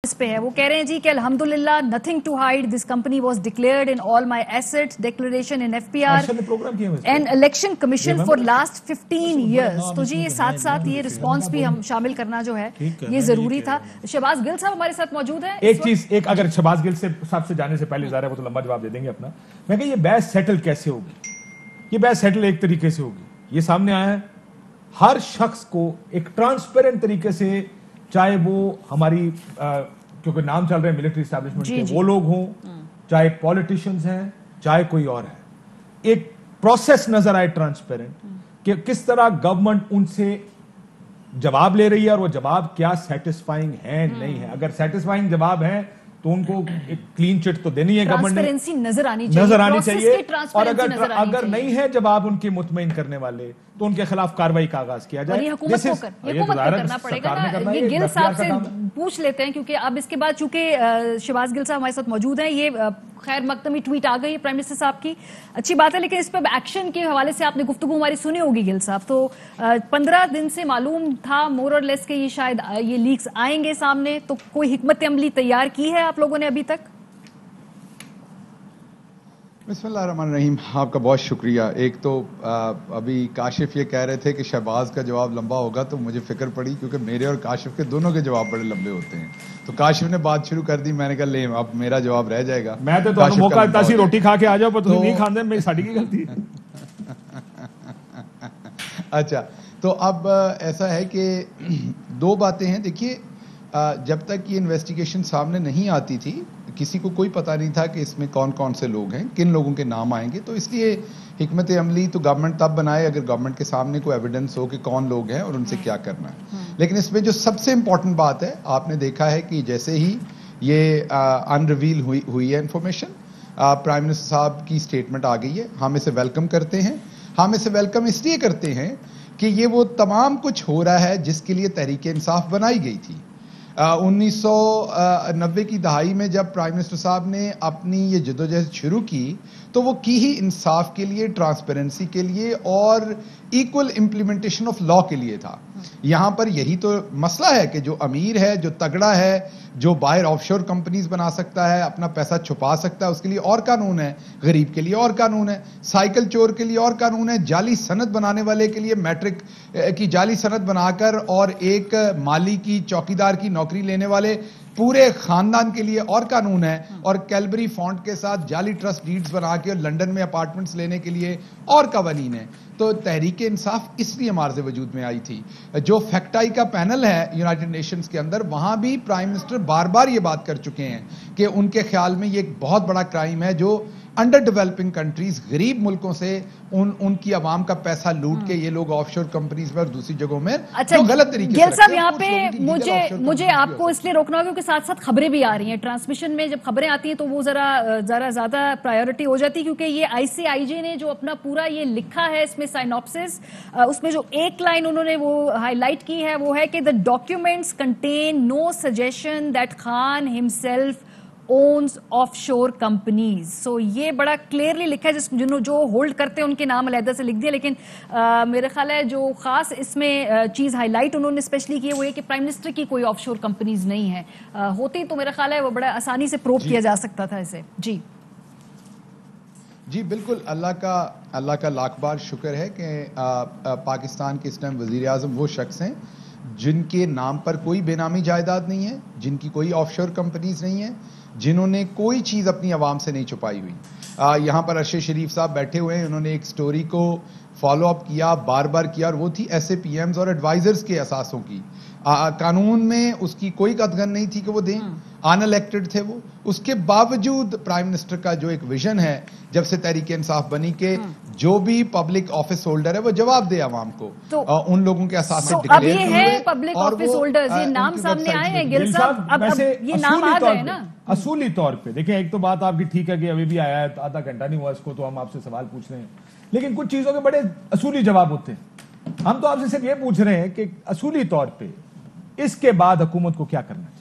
اس پہ ہے. وہ کہہ رہے ہیں جی کہ الحمدللہ nothing to hide, this company was declared in all my assets, declaration in FPR and election commission for last 15 years. تو جی یہ ساتھ ساتھ یہ رسپانس بھی ہم شامل کرنا جو ہے یہ ضروری تھا. شہباز گل صاحب ہمارے ساتھ موجود ہیں. ایک اگر شہباز گل صاحب سے جانے سے پہلے ظاہر ہے وہ تو لمبا جواب دے دیں گے اپنا. میں کہ یہ بحث سیٹل کیسے ہوگی؟ یہ بحث سیٹل ایک طریقے سے ہوگی. یہ سامنے آیا ہے ہر شخص کو ایک ٹرانسپیرنٹ طریقے سے, چاہے وہ ہماری کیونکہ نام چل رہے ہیں ملٹری اسٹیبلشمنٹ کے وہ لوگ ہوں, چاہے پولیٹیشینز ہیں, چاہے کوئی اور ہے, ایک پروسیس نظر آئے ٹرانسپیرنٹ کہ کس طرح گورنمنٹ ان سے جواب لے رہی ہے اور وہ جواب کیا سیٹسفائنگ ہے نہیں ہے. اگر سیٹسفائنگ جواب ہے تو ان کو ایک کلین چٹ تو دینی ہے گورنمنٹ نے, ٹرانسپیرنسی نظر آنی چاہیے. اور اگر نہیں ہے جواب ان کی مطمئن کرنے والے تو ان کے خلاف کارروائی کا آغاز کیا جائے. یہ حکومت کو کرنا پڑے گا نا. یہ گل صاحب سے پوچھ لیتے ہیں کیونکہ اب اس کے بعد چونکہ شہباز گل صاحب ہمارے ساتھ موجود ہیں. یہ خیر مقدمی ٹویٹ آ گئی ہے پرائم منسٹر صاحب کی, اچھی بات ہے, لیکن اس پہ ایکشن کے حوالے سے آپ نے گفتگو ہماری سنی ہوگی گل صاحب. تو 15 دن سے معلوم تھا مور اور لیس کہ یہ شاید یہ لیکس آئیں گے سامنے, تو کوئی حکمت عملی تیار کی ہے آپ لوگوں نے ابھی تک؟ بسم اللہ الرحمن الرحیم. آپ کا بہت شکریہ. ایک تو ابھی کاشف یہ کہہ رہے تھے کہ شہباز کا جواب لمبا ہوگا, تو مجھے فکر پڑی کیونکہ میرے اور کاشف کے دونوں کے جواب بڑے لمبے ہوتے ہیں. تو کاشف نے بات شروع کر دی, میں نے کہا لے اب میرا جواب رہ جائے گا. میں تو موقع دیتا سی روٹی کھا کے آ جاؤ, پر تم نہیں کھاندے, میری ساڈی کی غلطی ہے. اچھا, تو اب ایسا ہے کہ دو باتیں ہیں. دیکھیے, جب تک یہ انویسٹیگیشن سامنے نہیں آتی تھی کسی کو کوئی پتہ نہیں تھا کہ اس میں کون کون سے لوگ ہیں, کن لوگوں کے نام آئیں گے. تو اس لیے حکمت عملی تو گورنمنٹ تب بنائے اگر گورنمنٹ کے سامنے کوئی ایویڈنس ہو کہ کون لوگ ہیں اور ان سے کیا کرنا ہے. لیکن اس میں جو سب سے امپورٹنٹ بات ہے, آپ نے دیکھا ہے کہ جیسے ہی یہ ان ریویل ہوئی ہے انفارمیشن, پرائم منسٹر صاحب کی اسٹیٹمنٹ آ گئی ہے. ہم اسے ویلکم کرتے ہیں. ہم اسے ویلکم اس لیے کرتے ہیں کہ یہ وہ تمام کچھ ہو رہا ہے جس کے لیے تحریک انصاف بنائی گئی تھی. 1990 کی دہائی میں جب پرائم منسٹر صاحب نے اپنی یہ جدوجہد شروع کی تو وہ کی ہی انصاف کے لیے, ٹرانسپیرنسی کے لیے اور ایکول امپلیمنٹیشن آف لا کے لیے تھا. یہاں پر یہی تو مسئلہ ہے کہ جو امیر ہے, جو تگڑا ہے, جو باہر آف شور کمپنیز بنا سکتا ہے, اپنا پیسہ چھپا سکتا ہے, اس کے لیے اور قانون ہے, غریب کے لیے اور قانون ہے, سائیکل چور کے لیے اور قانون ہے, جعلی سند بنانے والے کے لیے میٹرک کی جعلی سند بنا کر اور ایک مالی کی چوکیدار کی نوکری لینے والے پورے خاندان کے لیے اور قانون ہے, اور کیلبری فونٹ کے ساتھ جعلی ٹرسٹ ڈیڈز بنا کے اور لنڈن میں اپارٹمنٹس لینے کے لیے اور قوانین ہیں. تو تحریک انصاف اس لیے معرض وجود میں آئی تھی. جو فیکٹائی کا پینل ہے یونائٹڈ نیشنز کے اندر, وہاں بھی پرائم منسٹر بار بار یہ بات کر چکے ہیں کہ ان کے خیال میں یہ ایک بہت بڑا کرائم ہے جو انڈر ڈیولپنگ کنٹریز, غریب ملکوں سے ان کی عوام کا پیسہ لوٹ کے یہ لوگ آف شور کمپنیز میں اور دوسری جگہوں میں جو غلط طریقے سے. گل صاحب یہاں پہ مجھے آپ کو اس لیے روکنا ہوگا کیونکہ ساتھ ساتھ خبریں بھی آ رہی ہیں. ٹرانسمیشن میں جب خبریں آتی ہیں تو وہ ذرا زیادہ پرائیورٹی ہو جاتی ہے, کیونکہ یہ ICIJ نے جو اپنا پورا یہ لکھا ہے اس میں سائنوپسس, اس میں جو ایک لائن انہوں نے وہ ہائی لائٹ کی ہے وہ ہے کہ the documents contain no suggestion that Khan himself owns offshore companies. So یہ بڑا کلیئرلی لکھا ہے, جو ہولڈ کرتے ہیں ان کے نام علیحدہ سے لکھ دیا. لیکن میرے خیال ہے جو خاص اس میں چیز ہائی لائٹ انہوں نے اسپیشلی کی ہے وہ یہ کہ پرائم منسٹر کی کوئی آف شور کمپنیز نہیں ہیں. ہوتی تو میرا خیال ہے وہ بڑا آسانی سے پروو کیا جا سکتا تھا اسے. جی بالکل, اللہ کا لاکھ بار شکر ہے کہ پاکستان کے اس ٹائم وزیر اعظم وہ شخص ہیں جن کے نام پر کوئی بے نامی جائیداد نہیں ہے, جن کی کوئی آف شور کمپنیز نہیں ہیں, جنہوں نے کوئی چیز اپنی عوام سے نہیں چھپائی ہوئی. یہاں پر ارشد شریف صاحب بیٹھے ہوئے ہیں, انہوں نے ایک سٹوری کو فالو اپ کیا, بار بار کیا, اور وہ تھی SAPMs اور ایڈوائزرز کے اثاثوں کی. قانون میں اس کی کوئی قدغن نہیں تھی کہ وہ دیں, ان الیکٹڈ تھے وہ. اس کے باوجود پرائم منسٹر کا جو ایک ویژن ہے جب سے تحریک انصاف بنی کہ جو بھی پبلک آفس ہولڈر ہے وہ جواب دے عوام کو, ان لوگوں کے اثاثے ڈکلیئر اب یہ ہے پبلک آفس ہولڈرز, یہ نام سامنے آئے ہیں گل صاحب, اب یہ نام آ گئے نا. اصولی طور پہ دیکھیں, ایک تو بات آپ کی ٹھیک ہے کہ ابھی بھی آیا ہے, آدھا گھنٹہ نہیں ہوا اس کو, تو ہم آپ سے سوال پوچھ رہے ہیں, لیکن کچھ چیزوں کے بڑے اصولی جواب ہوتے ہیں. ہم تو آپ سے صرف یہ پوچھ رہے ہیں کہ اصولی طور پہ اس کے بعد حکومت کو کیا کرنا چاہیے.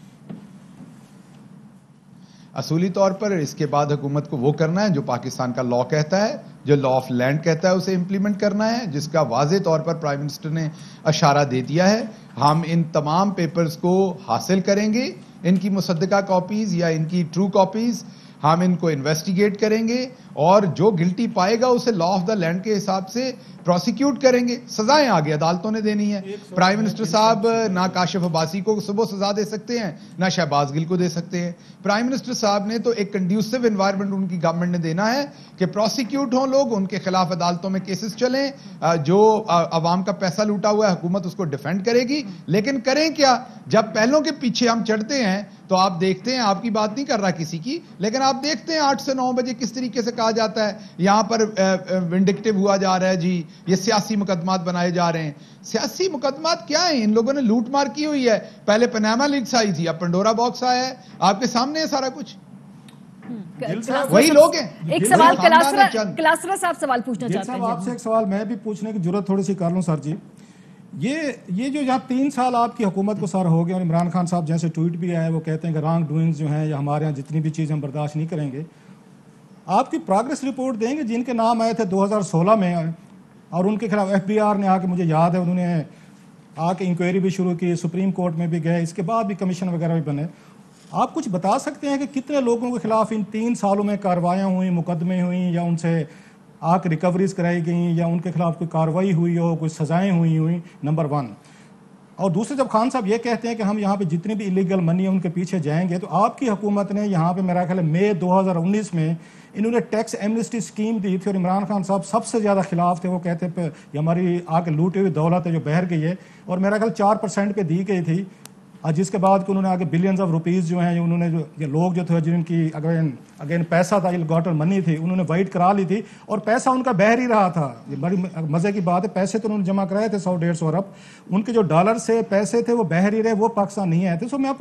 اصولی طور پر اس کے بعد حکومت کو وہ کرنا ہے جو پاکستان کا لا کہتا ہے, جو لا آف لینڈ کہتا ہے, اسے امپلیمنٹ کرنا ہے, جس کا واضح طور پر پرائم منسٹر نے اشارہ دے دیا ہے. ہم ان تمام پیپرز کو حاصل کریں گے, ان کی مصدقہ کاپیز یا ان کی ٹرو کاپیز ہم ان کو انویسٹیگیٹ کریں گے اور جو گلٹی پائے گا اسے لا آف دا لینڈ کے حساب سے پروسیکیوٹ کریں گے. سزائیں آگے عدالتوں نے دینی ہے. پرائم منسٹر صاحب نہ کاشف عباسی کو صبح سزا دے سکتے ہیں نہ شہباز گل کو دے سکتے ہیں. پرائم منسٹر صاحب نے تو ایک کنڈیوسو انوائرمنٹ ان کی گورنمنٹ نے دینا ہے کہ پروسیکیوٹ ہوں لوگ, ان کے خلاف عدالتوں میں کیسز چلیں, جو عوام کا پیسہ لوٹا ہوا ہے حکومت اس کو ڈیفینڈ کرے گی. لیکن کریں کیا, جب پہلوں کے پیچھے ہم چڑھتے ہیں تو آپ دیکھتے ہیں, آپ کی بات نہیں کر رہا کسی کی, لیکن آپ دیکھتے ہیں 8 سے 9 بجے کس طریقے سے کہا جاتا ہے یہاں پر ونڈکٹیو ہوا جا رہا ہے جی, یہ سیاسی مقدمات بنائے جا رہے ہیں. سیاسی مقدمات کیا ہیں؟ ان لوگوں نے لوٹ مار کی ہوئی ہے. پہلے پناما لیکس آئی تھی, اب پنڈورا باکس آیا ہے, آپ کے سامنے ہے سارا کچھ. وہی لوگ ہیں. ایک سوال کلاسرا صاحب سوال پوچھنا چاہتے ہیں. آپ سے ایک سوال میں بھی پوچھنے کی ضرورت تھوڑی سی کر لوں سر جی. یہ جو یہاں 3 سال آپ کی حکومت کو سر ہو گیا, اور عمران خان صاحب جیسے ٹویٹ بھی آئے, وہ کہتے ہیں کہ رانگ ڈوئنگز جو ہیں یا ہمارے یہاں جتنی بھی چیزیں ہم برداشت نہیں کریں گے. آپ کی پروگریس رپورٹ دیں گے جن کے نام آئے تھے 2016 میں, اور ان کے خلاف FBR نے آ کے, مجھے یاد ہے انہوں نے آ کے انکوائری بھی شروع کی, سپریم کورٹ میں بھی گئے, اس کے بعد بھی کمیشن وغیرہ بھی بنے. آپ کچھ بتا سکتے ہیں کہ کتنے لوگوں کے خلاف ان 3 سالوں میں کاروائیاں ہوئیں, مقدمے ہوئیں, یا ان سے آ کے ریکوریز کرائی گئیں, یا ان کے خلاف کوئی کارروائی ہوئی ہو, کوئی سزائیں ہوئیں؟ نمبر 1. اور دوسرے, جب خان صاحب یہ کہتے ہیں کہ ہم یہاں پہ جتنی بھی ایلیگل منی ہے ان کے پیچھے جائیں گے, تو آپ کی حکومت نے یہاں پہ میرا خیال ہے مئی 2019 میں انہوں نے ٹیکس ایمنسٹی اسکیم دی تھی, اور عمران خان صاحب سب سے زیادہ خلاف تھے. وہ کہتے ہیں یہ ہماری آ کے لوٹی ہوئی دولت ہے جو بہر گئی ہے, اور میرا خیال 4% پہ دی گئی تھی, جس کے بعد کہ انہوں نے آگے بلینز آف روپیز جو ہیں, انہوں نے جو لوگ جو تھے جن کی اگین پیسہ تھا, گوٹر منی تھی, انہوں نے وائٹ کرا لی تھی, اور پیسہ ان کا بہر ہی رہا تھا. یہ بڑی مزے کی بات ہے, پیسے تو انہوں نے جمع کرائے تھے 100-150 ارب, ان کے جو ڈالر سے پیسے تھے وہ بہر ہی رہے, وہ پاکستان نہیں آئے تھے. سو میں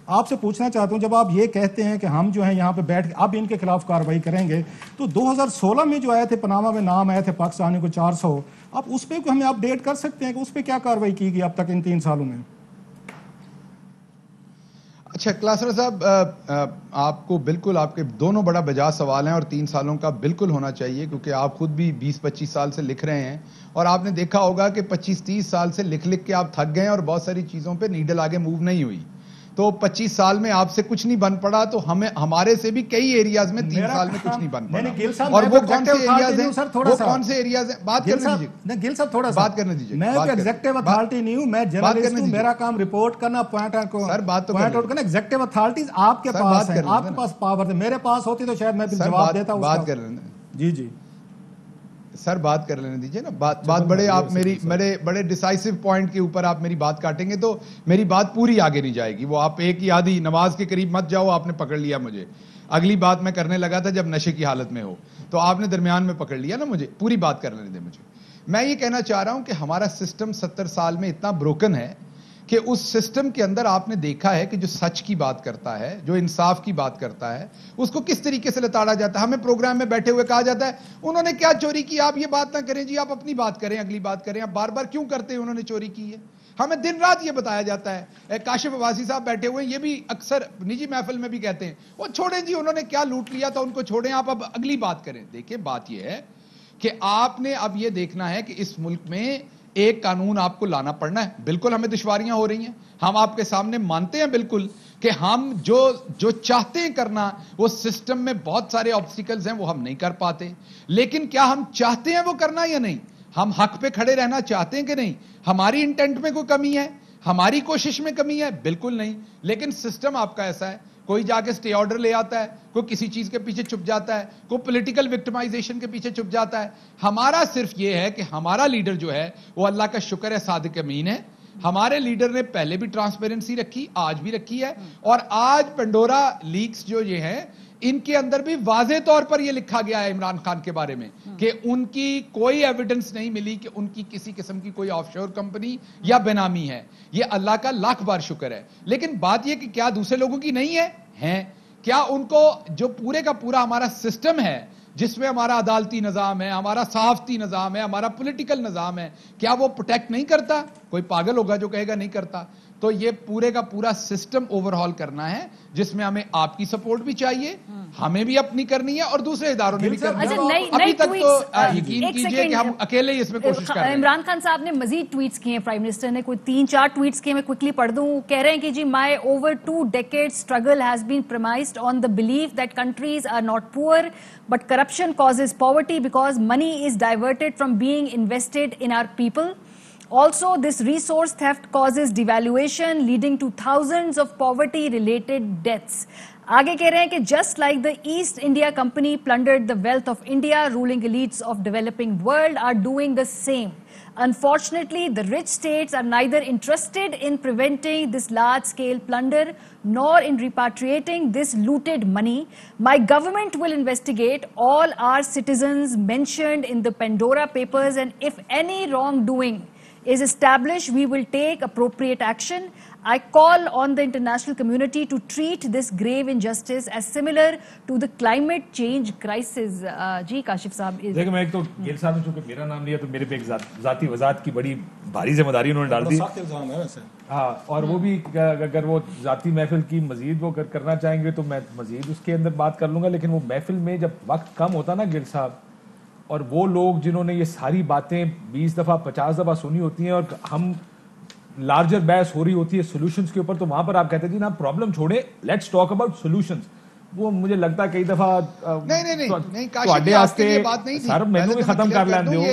آپ سے پوچھنا چاہتا ہوں, جب آپ یہ کہتے ہیں کہ ہم جو ہیں یہاں پہ بیٹھ کے اب ان کے خلاف کارروائی کریں گے, تو 2016 میں جو آئے تھے پناما میں نام آئے تھے پاکستانی کو 400, آپ اس پہ ہمیں اپ ڈیٹ کر سکتے ہیں کہ اس پہ کیا کارروائی کی گئی اب تک ان 3 سالوں میں؟ اچھا کلاسرا صاحب, آپ کو بالکل آپ کے دونوں بڑا بجا سوال ہیں, اور 3 سالوں کا بالکل ہونا چاہیے, کیونکہ آپ خود بھی 20-25 سال سے لکھ رہے ہیں, اور آپ نے دیکھا ہوگا کہ 25-30 سال سے لکھ کے آپ تھک گئے ہیں, اور بہت ساری چیزوں پہ نیڈل آگے موو نہیں ہوئی. تو 25 سال میں آپ سے کچھ نہیں بن پڑا, تو ہمارے سے بھی کئی ایریاز میں 3 سال میں کچھ نہیں بن پڑا. اور وہ کون سے ایریاز ہیں, وہ کون سے ایریاز ہیں؟ بات کرنے دیجیے. گل صاحب تھوڑا سا بات کرنے دیجیے. میں کوئی ایگزیکٹو اتھارٹی نہیں ہوں, میں جرنلسٹ ہوں, میرا کام رپورٹ کرنا, پوائنٹ آؤٹ کرنا. ایگزیکٹو اتھارٹیز آپ کے پاس ہیں, آپ کے پاس پاور ہے, میرے پاس ہوتی تو شاید میں جواب دیتا ہوں. بات کر لینا جی جی سر, بات کر لینے دیجیے نا. بات بڑے آپ میری بڑے ڈیسائسو پوائنٹ کے اوپر آپ میری بات کاٹیں گے تو میری بات پوری آگے نہیں جائے گی. وہ آپ ایک ہی آدھی نماز کے قریب مت جاؤ, آپ نے پکڑ لیا مجھے. اگلی بات میں کرنے لگا تھا جب نشے کی حالت میں ہو, تو آپ نے درمیان میں پکڑ لیا نا مجھے. پوری بات کر لینے دیں مجھے. میں یہ کہنا چاہ رہا ہوں کہ ہمارا سسٹم 70 سال میں اتنا بروکن ہے کہ اس سسٹم کے اندر آپ نے دیکھا ہے کہ جو سچ کی بات کرتا ہے, جو انصاف کی بات کرتا ہے, اس کو کس طریقے سے لتاڑا جاتا ہے. ہمیں پروگرام میں بیٹھے ہوئے کہا جاتا ہے انہوں نے کیا چوری کی, آپ یہ بات نہ کریں جی, آپ اپنی بات کریں, اگلی بات کریں. آپ بار بار کیوں کرتے ہیں انہوں نے چوری کی ہے؟ ہمیں دن رات یہ بتایا جاتا ہے. کاشف عباسی صاحب بیٹھے ہوئے ہیں, یہ بھی اکثر نجی محفل میں بھی کہتے ہیں وہ چھوڑیں جی, انہوں نے کیا لوٹ لیا تھا ان کو چھوڑیں, آپ اب اگلی بات کریں. دیکھیں بات یہ ہے کہ آپ نے اب یہ دیکھنا ہے کہ اس ملک میں ایک قانون آپ کو لانا پڑنا ہے. بالکل ہمیں دشواریاں ہو رہی ہیں, ہم آپ کے سامنے مانتے ہیں بالکل کہ ہم جو چاہتے ہیں کرنا, وہ سسٹم میں بہت سارے آبسٹیکلز ہیں, وہ ہم نہیں کر پاتے. لیکن کیا ہم چاہتے ہیں وہ کرنا یا نہیں؟ ہم حق پہ کھڑے رہنا چاہتے ہیں کہ نہیں؟ ہماری انٹینٹ میں کوئی کمی ہے, ہماری کوشش میں کمی ہے؟ بالکل نہیں. لیکن سسٹم آپ کا ایسا ہے, کوئی جا کے سٹے آرڈر لے آتا ہے, کوئی کسی چیز کے پیچھے چھپ جاتا ہے, کوئی پولیٹیکل وکٹمائزیشن کے پیچھے چھپ جاتا ہے. ہمارا صرف یہ ہے کہ ہمارا لیڈر جو ہے وہ اللہ کا شکر ہے صادق امین ہے. ہمارے لیڈر نے پہلے بھی ٹرانسپیرنسی رکھی, آج بھی رکھی ہے, اور آج پنڈورا لیکس جو یہ ہیں ان کے اندر بھی واضح طور پر یہ لکھا گیا ہے عمران خان کے بارے میں کہ ان کی کوئی ایویڈنس نہیں ملی کہ ان کی کسی قسم کی کوئی آف شور کمپنی یا بینامی ہے. یہ اللہ کا لاکھ بار شکر ہے. لیکن بات یہ کہ کیا دوسرے لوگوں کی نہیں ہے؟ ہیں. کیا ان کو جو پورے کا پورا ہمارا سسٹم ہے جس میں ہمارا عدالتی نظام ہے, ہمارا صحافتی نظام ہے, ہمارا پولیٹیکل نظام ہے, کیا وہ پروٹیکٹ نہیں کرتا؟ کوئی پاگل ہوگا جو کہے گا نہیں کرتا. تو یہ پورے کا پورا سسٹم اوور ہال کرنا ہے جس میں ہمیں آپ کی سپورٹ بھی چاہیے, ہمیں بھی اپنی کرنی ہے اور دوسرے اداروں نے بھی کرنی ہے. ابھی تک تو یقین کیجئے کہ ہم اکیلے ہی اس میں کوشش کر رہے ہیں. عمران خان صاحب نے مزید ٹویٹس کیے ہیں, پرائم منسٹر نے کوئی 3-4 ٹویٹس کیے, میں کوئکلی پڑھ دوں. کہہ رہے ہیں کہ جی my over 2 decades struggle has been premised on the belief that countries are not poor but corruption causes poverty because money is diverted from being invested in our people. Also, this resource theft causes devaluation, leading to thousands of poverty-related deaths. آگے کہہ رہے ہیں کہ just like the East India Company plundered the wealth of India, ruling elites of developing world are doing the same. Unfortunately, the rich states are neither interested in preventing this large-scale plunder nor in repatriating this looted money. My government will investigate all our citizens mentioned in the Pandora Papers, and if any wrongdoing is established, we will take appropriate action. I call on the international community to treat this grave injustice as similar to the climate change crisis. جی کاشف صاحب, دیکھیں میں ایک تو گیل صاحب نے چونکہ میرا نام لیا تو میرے پہ ایک ذاتی وضاحت کی بڑی بھاری ذمہ داری انہوں نے ڈال دی. ہاں, اور وہ بھی اگر وہ ذاتی محفل کی مزید وہ کرنا چاہیں گے تو میں مزید اس کے اندر بات کر لوں گا, لیکن وہ محفل میں جب وقت کم ہوتا نا گیل صاحب, اور وہ لوگ جنہوں نے یہ ساری باتیں 20 دفعہ 50 دفعہ سنی ہوتی ہیں اور ہم لارجر بحث ہو رہی ہوتی ہے سولوشنز کے اوپر, تو وہاں پر آپ کہتے ہیں جی نا پرابلم چھوڑیں, لیٹس ٹاک اباؤٹ سولوشنز. وہ مجھے لگتا ہے کئی دفعہ سر مینو بھی ختم کر لین دو,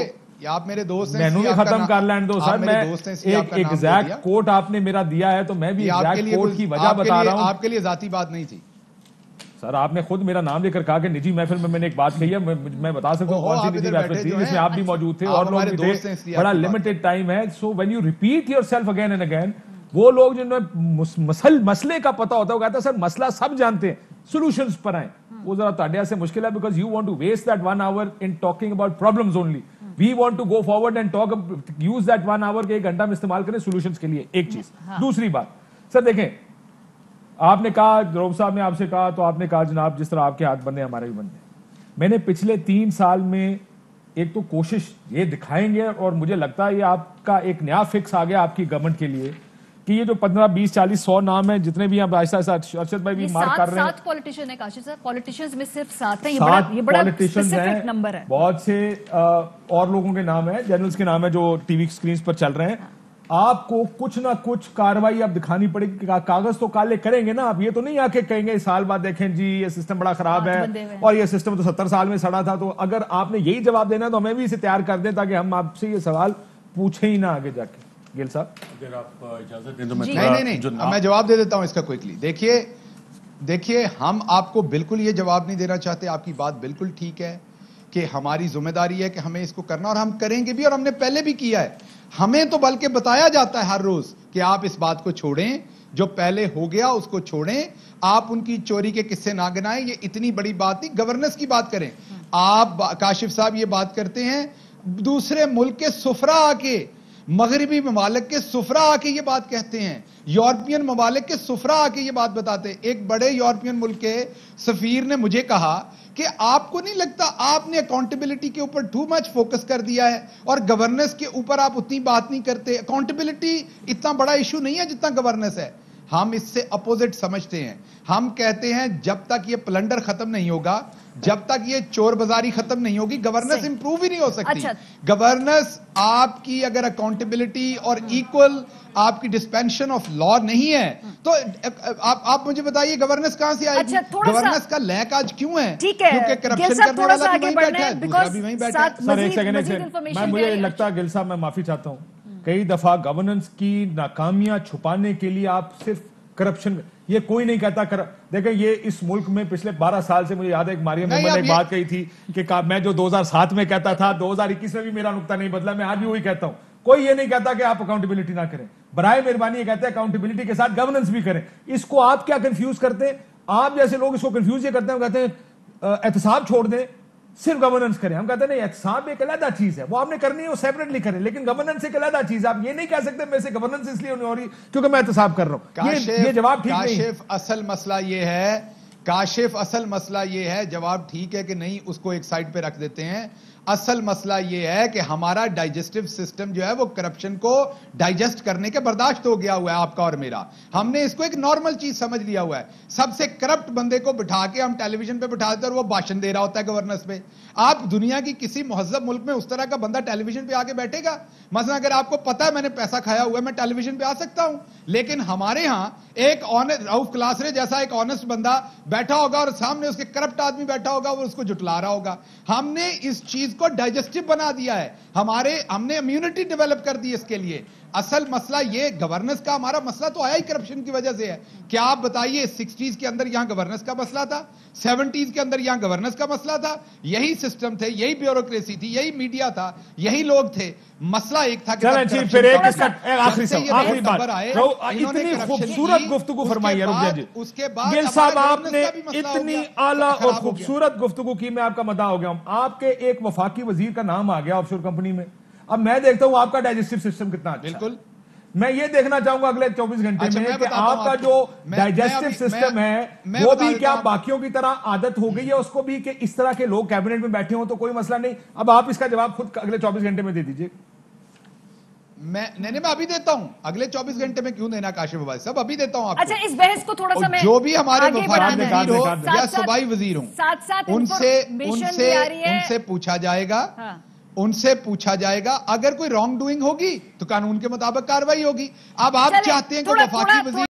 آپ میرے دوست ہیں, مینو بھی ختم کر لین دو سر. میں ایک ایگزیکٹ کوٹ آپ نے میرا دیا ہے تو میں بھی ایگزیکٹ کوٹ کی وجہ بتا رہا ہوں. آپ کے لیے ذاتی بات نہیں تھی سر, آپ نے خود میرا نام لے کر کہا کہ نجی محفل میں نے ایک بات کہی ہے, میں بتا سکتا ہوں کون سی نجی محفل تھی جس میں آپ بھی موجود تھے اور لوگ بھی تھے, بڑا لمیٹڈ ٹائم ہے. So when you repeat your self again and again, وہ لوگ جنہوں نے مسئلے کا پتا ہوتا ہے وہ کہتا ہے سر مسئلہ سب جانتے ہیں, سولوشنز پر آئیں. وہ ذرا تھوڑے سے مشکل ہے because you want to waste that 1 hour in talking about problems only. We want to go forward and talk, use that 1 hour کے 1 گھنٹہ میں استعمال کریں سولوشنز کے لیے. ایک چیز. دوسری بات سر دیکھیں, آپ نے کہا, روب صاحب نے آپ سے کہا تو آپ نے کہا جناب جس طرح آپ کے ہاتھ بندے ہمارے بھی بندے. میں نے پچھلے 3 سال میں ایک تو کوشش یہ دکھائیں گے, اور مجھے لگتا ہے یہ آپ کا ایک نیا فکس آ گیا آپ کی گورنمنٹ کے لیے کہ یہ جو 15 20 40 100 نام ہیں جتنے بھی آپ آہستہ آہستہ ارشد بھائی بھی مارک کر رہے ہیں, 7 پولیٹیشین ہیں کاشف صاحب, پولیٹیشینز میں صرف 7 ہیں. یہ بڑا اسپیسیفک نمبر ہے. بہت سے اور لوگوں کے نام ہیں, جنرلز کے نام ہیں جو ٹی وی اسکرینز پر چل رہے ہیں. آپ کو کچھ نہ کچھ کاروائی اب دکھانی پڑے گی. کاغذ تو کالے کریں گے نا, آپ یہ تو نہیں آ کے کہیں گے سال بعد دیکھیں جی یہ سسٹم بڑا خراب ہے اور یہ سسٹم تو 70 سال میں سڑا تھا. تو اگر آپ نے یہی جواب دینا تو ہمیں بھی اسے تیار کر دیں تاکہ ہم آپ سے یہ سوال پوچھیں ہی نہ آگے جا کے. گیل صاحب اگر آپ اجازت دیں تو میں جواب دے دیتا ہوں اس کا کوئکلی. دیکھیے ہم آپ کو بالکل یہ جواب نہیں دینا چاہتے, آپ کی بات بالکل ٹھیک ہے کہ ہماری ذمہ داری ہے کہ ہمیں اس کو کرنا, اور ہم کریں گے بھی, اور ہم نے پہلے بھی کیا ہے. ہمیں تو بلکہ بتایا جاتا ہے ہر روز کہ آپ اس بات کو چھوڑیں, جو پہلے ہو گیا اس کو چھوڑیں, آپ ان کی چوری کے قصے نہ گنائیں, یہ اتنی بڑی بات نہیں. گورننس کی بات کریں. آپ کاشف صاحب یہ بات کرتے ہیں, دوسرے ملک کے سفرا آ کے, مغربی ممالک کے سفرا آ کے یہ بات کہتے ہیں, یورپین ممالک کے سفرا آ کے یہ بات بتاتے ہیں. ایک بڑے یورپین ملک کے سفیر نے مجھے کہا کہ آپ کو نہیں لگتا آپ نے اکاؤنٹیبلٹی کے اوپر ٹو مچ فوکس کر دیا ہے اور گورننس کے اوپر آپ اتنی بات نہیں کرتے. اکاؤنٹیبلٹی اتنا بڑا ایشو نہیں ہے جتنا گورننس ہے. ہم اس سے اپوزٹ سمجھتے ہیں. ہم کہتے ہیں جب تک یہ پلنڈر ختم نہیں ہوگا, جب تک یہ چور بازاری ختم نہیں ہوگی, گورننس امپروو ہی نہیں ہو سکتی. گورننس آپ کی اگر اکاؤنٹیبلٹی اور ایکول آپ کی ڈسپینشن آف لا نہیں ہے تو آپ مجھے بتائیے گورننس کہاں سے آئے گی؟ گورننس کا لیک آج کیوں ہے؟ کیونکہ کرپشن کرنے والا بھی وہیں بیٹھا ہے, دوسرا بھی وہیں بیٹھا ہے. سر ایک سیکنڈ, مجھے لگتا ہے گل صاحب میں معافی چاہتا ہوں, کئی دفعہ گورننس کی ناکامیاں چھپانے کے لیے آپ صرف کرپشن, یہ کوئی نہیں کہتا. دیکھیں یہ اس ملک میں پچھلے 12 سال سے مجھے یاد ہے ایک مریم محمد نے ایک بات کہی تھی کہ میں جو 2007 میں کہتا تھا 2021 میں بھی میرا نقطہ نہیں بدلا, میں آج بھی وہی کہتا ہوں. کوئی یہ نہیں کہتا کہ آپ اکاؤنٹیبلٹی نہ کریں, برائے مہربانی یہ کہتے ہیں اکاؤنٹیبلٹی کے ساتھ گورننس بھی کریں. اس کو آپ کیا کنفیوز کرتے ہیں؟ آپ جیسے لوگ اس کو کنفیوز یہ کرتے ہیں, کہتے ہیں احتساب چھوڑ دیں صرف گورننس کریں. ہم کہتے ہیں نہیں, احتساب ایک علیحدہ چیز ہے, وہ آپ نے کرنی ہے, وہ سیپریٹلی کریں, لیکن گورننس ایک علیحدہ چیز ہے. آپ یہ نہیں کہہ سکتے میں سے گورننس اس لیے نہیں ہو رہی کیونکہ میں احتساب کر رہا ہوں. یہ جواب ٹھیک نہیں. کاشف اصل مسئلہ یہ ہے, جواب ٹھیک ہے کہ نہیں اس کو ایک سائڈ پہ رکھ دیتے ہیں. اصل مسئلہ یہ ہے کہ ہمارا ڈائجسٹو سسٹم جو ہے وہ کرپشن کو ڈائجسٹ کرنے کے برداشت ہو گیا ہوا ہے آپ کا اور میرا. ہم نے اس کو ایک نارمل چیز سمجھ لیا ہوا ہے. سب سے کرپٹ بندے کو بٹھا کے ہم ٹیلی ویژن پہ بٹھا دیتے اور وہ بھاشن دے رہا ہوتا ہے گورننس پہ. آپ دنیا کی کسی مہذب ملک میں اس طرح کا بندہ ٹیلی ویژن پہ آ کے بیٹھے گا؟ مثلا اگر آپ کو پتا ہے میں نے پیسہ کھایا ہوا ہے میں ٹیلی ویژن پہ آ سکتا ہوں. لیکن ہمارے ہاں ایک رؤف کلاسرے جیسا ایک آنےسٹ بندہ بیٹھا ہوگا اور سامنے اس کے کرپٹ آدمی بیٹھا ہوگا, وہ اس کو جھٹلا رہا ہوگا. ہم نے اس چیز کو ڈائجسٹو بنا دیا ہے. ہم نے امیونٹی ڈیولپ کر دی اس کے لیے. اصل مسئلہ یہ گورننس کا ہمارا مسئلہ تو آیا ہی کرپشن کی وجہ سے ہے. کیا آپ بتائیے 60s کے اندر یہاں گورننس کا مسئلہ تھا, 70s کے اندر یہاں گورننس کا مسئلہ تھا, یہی سسٹم تھے, یہی بیوروکریسی تھی, یہی میڈیا تھا, یہی لوگ تھے. مسئلہ ایک تھا کہ پھر ایک اس کا آخری بات, اتنی خوبصورت گفتگو فرمائی ہے ربیہ جی. اس کے بعد گل صاحب آپ نے اتنی اعلیٰ اور خوبصورت گفتگو کی, میں آپ کا مداح ہو گیا ہوں. آپ کے ایک وفاقی وزیر کا نام آ گیا آف شور کمپنی میں. اب میں دیکھتا ہوں آپ کا ڈائجسٹو سسٹم کتنا اچھا. بالکل میں یہ دیکھنا چاہوں گا اگلے 24 گھنٹے میں کہ آپ کا جو ڈائجسٹو سسٹم ہے وہ بھی کیا باقیوں کی طرح عادت ہو گئی ہے اس کو بھی کہ اس طرح کے لوگ کیبنٹ میں بیٹھے ہوں تو کوئی مسئلہ نہیں. اب آپ اس کا جواب خود اگلے 24 گھنٹے میں دے دیجئے. میں ابھی دیتا ہوں. اگلے 24 گھنٹے میں کیوں دینا کاشف عباسی صاحب, ابھی دیتا ہوں آپ کو. اچھا اس بحث کو تھوڑا سا میں جو بھی ہمارے وفاقی وزیر ہو یا صوبائی وزیر ہوں ساتھ ان سے پوچھا جائے گا, ان سے پوچھا جائے گا. اگر کوئی رانگ ڈوئنگ ہوگی تو قانون کے مطابق کاروائی ہوگی. اب آپ چاہتے ہیں کہ وفاقی وزیر